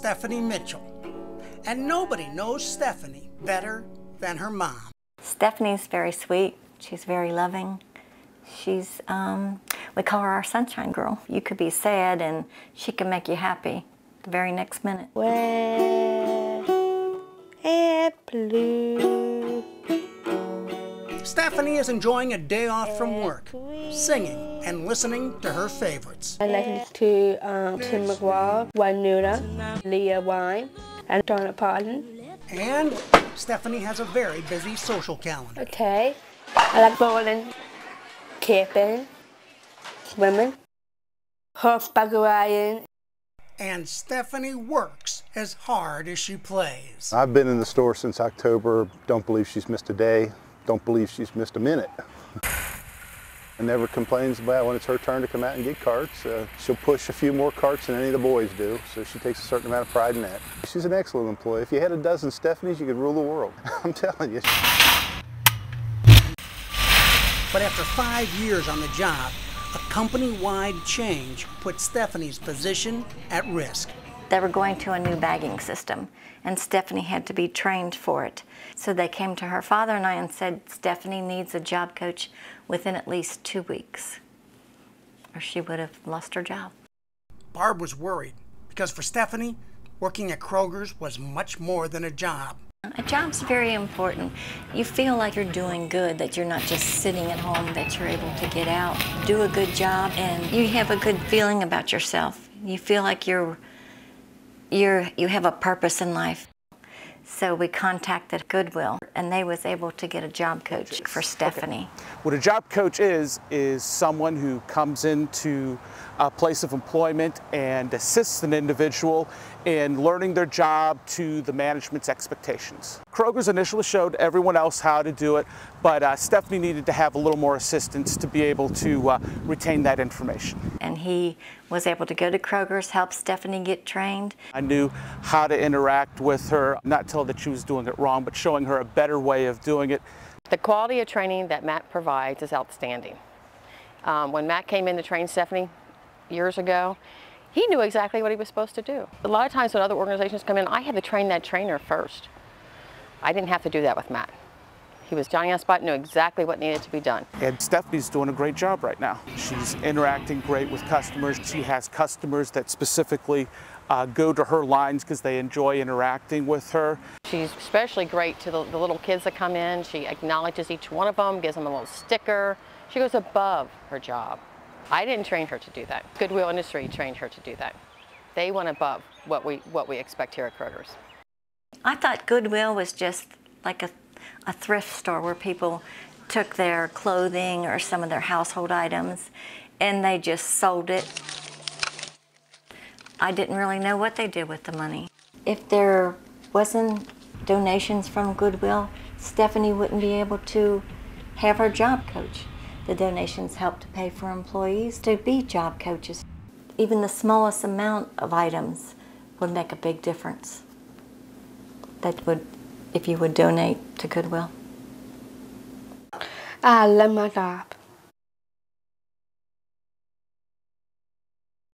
Stephanie Mitchell. And nobody knows Stephanie better than her mom. Stephanie's very sweet. She's very loving. She's, we call her our sunshine girl. You could be sad and she can make you happy the very next minute. Red and blue. Stephanie is enjoying a day off from work, singing and listening to her favorites. I listen to Tim McGraw, Juanita, Leah Wine, and Donna Parton. And Stephanie has a very busy social calendar. Okay. I like bowling, camping, swimming, horseback riding. And Stephanie works as hard as she plays. I've been in the store since October. Don't believe she's missed a day. Don't believe she's missed a minute. And never complains about when it's her turn to come out and get carts. She'll push a few more carts than any of the boys do, so she takes a certain amount of pride in that. She's an excellent employee. If you had a dozen Stephanies, you could rule the world. I'm telling you. But after 5 years on the job, a company-wide change put Stephanie's position at risk. They were going to a new bagging system, and Stephanie had to be trained for it. So they came to her father and I and said, Stephanie needs a job coach within at least 2 weeks, or she would have lost her job. Barb was worried, because for Stephanie, working at Kroger's was much more than a job. A job's very important. You feel like you're doing good, that you're not just sitting at home, that you're able to get out, do a good job, and you have a good feeling about yourself. You feel like you have a purpose in life. So we contacted Goodwill, and they was able to get a job coach for Stephanie. Okay. What a job coach is someone who comes into a place of employment and assists an individual in learning their job to the management's expectations. Kroger's initially showed everyone else how to do it, but Stephanie needed to have a little more assistance to be able to retain that information. And he was able to go to Kroger's, help Stephanie get trained. I knew how to interact with her, not tell her that she was doing it wrong, but showing her a better way of doing it. The quality of training that Matt provides is outstanding. When Matt came in to train Stephanie years ago, he knew exactly what he was supposed to do. A lot of times when other organizations come in, I had to train that trainer first. I didn't have to do that with Matt. He was Johnny on spot, knew exactly what needed to be done. And Stephanie's doing a great job right now. She's interacting great with customers. She has customers that specifically go to her lines because they enjoy interacting with her. She's especially great to the little kids that come in. She acknowledges each one of them, gives them a little sticker. She goes above her job. I didn't train her to do that. Goodwill Industry trained her to do that. They went above what we expect here at Kroger's. I thought Goodwill was just like a thrift store where people took their clothing or some of their household items and they just sold it. I didn't really know what they did with the money. If there wasn't donations from Goodwill, Stephanie wouldn't be able to have her job coach. The donations help to pay for employees to be job coaches. Even the smallest amount of items would make a big difference. That would, if you would donate to Goodwill. I love my job.